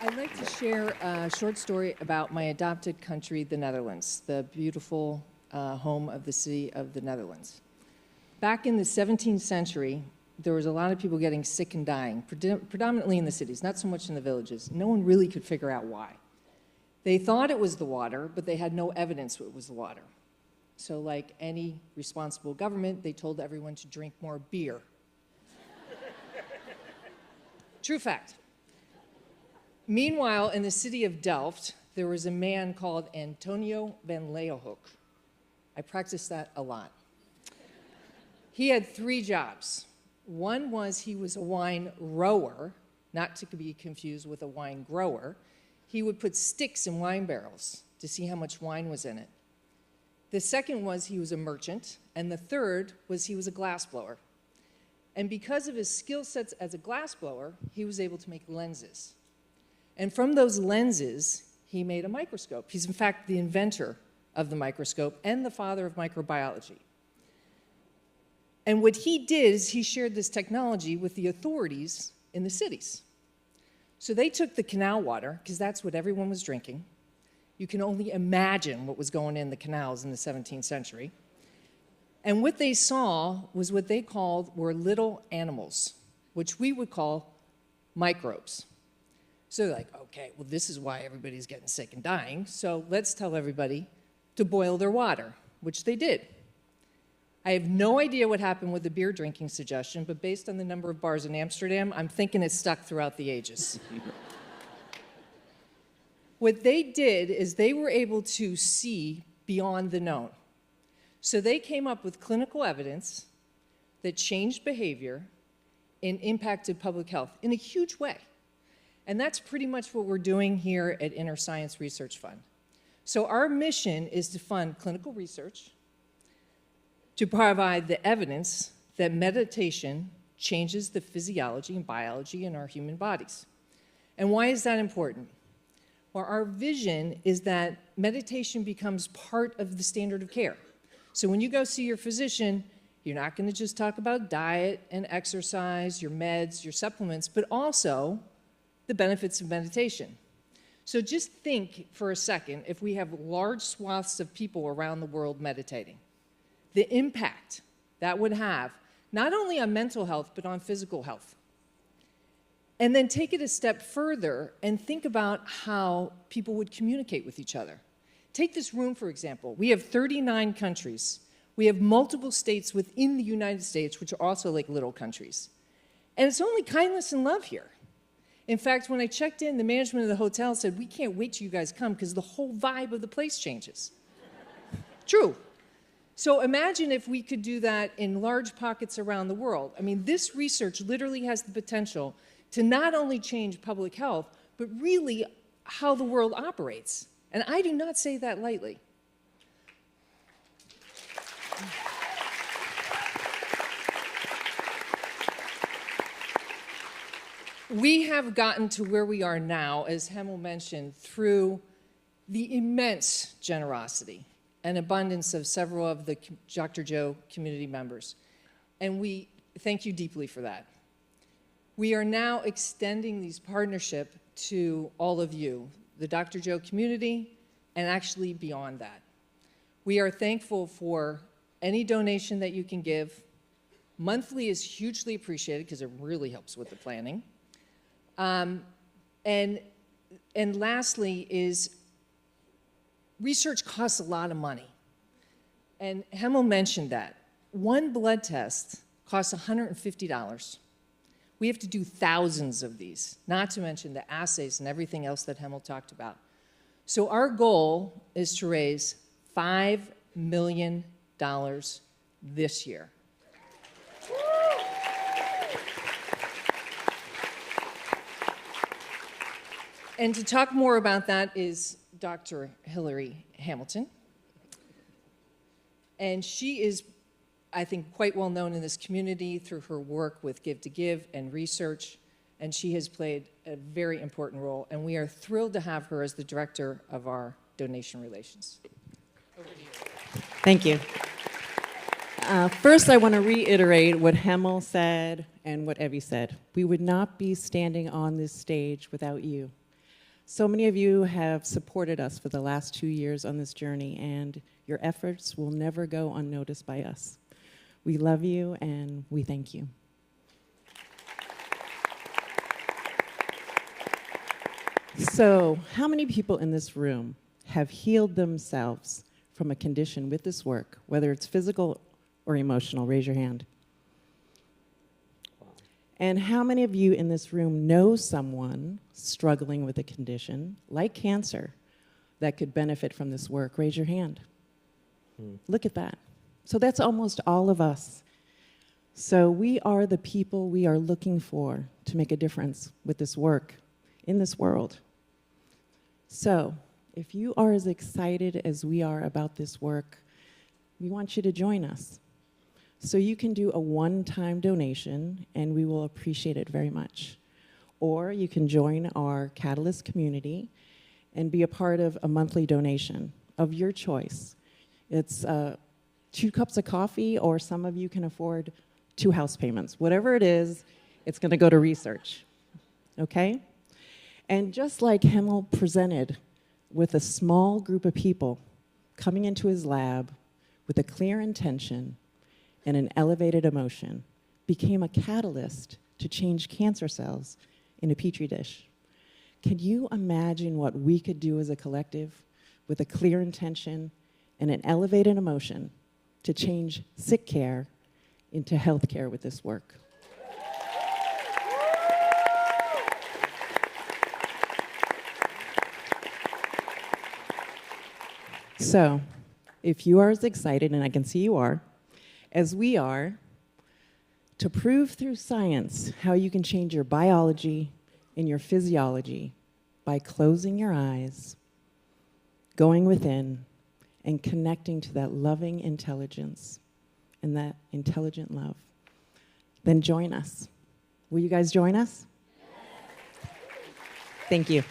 I'd like to share a short story about my adopted country, the Netherlands, the beautiful home of the city of the Netherlands. Back in the 17th century, there was a lot of people getting sick and dying, predominantly in the cities, not so much in the villages. No one really could figure out why. They thought it was the water, but they had no evidence it was the water. So like any responsible government, they told everyone to drink more beer. True fact. Meanwhile, in the city of Delft, there was a man called Antonio van Leeuwenhoek. I practiced that a lot. He had 3 jobs. One was he was a wine rower, not to be confused with a wine grower. He would put sticks in wine barrels to see how much wine was in it. The second was he was a merchant, and the third was he was a glassblower. And because of his skill sets as a glassblower, he was able to make lenses. And from those lenses, he made a microscope. He's in fact the inventor of the microscope and the father of microbiology. And what he did is he shared this technology with the authorities in the cities. So they took the canal water, because that's what everyone was drinking. You can only imagine what was going in the canals in the 17th century. And what they saw was what they called were little animals, which we would call microbes. So they're like, okay, well, this is why everybody's getting sick and dying, so let's tell everybody to boil their water, which they did. I have no idea what happened with the beer drinking suggestion, but based on the number of bars in Amsterdam, I'm thinking it stuck throughout the ages. What they did is they were able to see beyond the known. So they came up with clinical evidence that changed behavior and impacted public health in a huge way. And that's pretty much what we're doing here at InnerScience Research Fund. So our mission is to fund clinical research, to provide the evidence that meditation changes the physiology and biology in our human bodies. And why is that important? Well, our vision is that meditation becomes part of the standard of care. So when you go see your physician, you're not going to just talk about diet and exercise, your meds, your supplements, but also the benefits of meditation. So just think for a second if we have large swaths of people around the world meditating, the impact that would have not only on mental health, but on physical health. And then take it a step further and think about how people would communicate with each other. Take this room, for example. We have 39 countries. We have multiple states within the United States, which are also like little countries. And it's only kindness and love here. In fact, when I checked in, the management of the hotel said, we can't wait till you guys come because the whole vibe of the place changes. True. So imagine if we could do that in large pockets around the world. I mean, this research literally has the potential to not only change public health, but really how the world operates. And I do not say that lightly. We have gotten to where we are now, as Hemel mentioned, through the immense generosity and abundance of several of the Dr. Joe community members. And we thank you deeply for that. We are now extending these partnerships to all of you, the Dr. Joe community, and actually beyond that. We are thankful for any donation that you can give. Monthly is hugely appreciated because it really helps with the planning. And lastly is research costs a lot of money. And Hemel mentioned that. One blood test costs $150. We have to do thousands of these, not to mention the assays and everything else that Hemel talked about. So our goal is to raise $5 million this year. And to talk more about that is Dr. Hillari Hamilton. And she is, I think, quite well known in this community through her work with Give to Give and research, and she has played a very important role, and we are thrilled to have her as the director of our donation relations. Over to you. Thank you. First, I want to reiterate what Hemel said and what Evie said. We would not be standing on this stage without you. So many of you have supported us for the last 2 years on this journey, and your efforts will never go unnoticed by us. We love you, and we thank you. So, how many people in this room have healed themselves from a condition with this work, whether it's physical or emotional? Raise your hand. And how many of you in this room know someone struggling with a condition like cancer that could benefit from this work? Raise your hand. Look at that. So that's almost all of us. So we are the people we are looking for to make a difference with this work in this world. So if you are as excited as we are about this work, we want you to join us. So you can do a one-time donation, and we will appreciate it very much. Or you can join our Catalyst community and be a part of a monthly donation of your choice. It's 2 cups of coffee, or some of you can afford 2 house payments. Whatever it is, it's going to go to research. Okay? And just like Himmel presented with a small group of people coming into his lab with a clear intention and an elevated emotion, became a catalyst to change cancer cells in a petri dish. Can you imagine what we could do as a collective with a clear intention and an elevated emotion to change sick care into health care with this work? So, if you are as excited, and I can see you are, as we are, to prove through science how you can change your biology and your physiology by closing your eyes, going within, and connecting to that loving intelligence and that intelligent love, then join us. Will you guys join us? Yes. Thank you.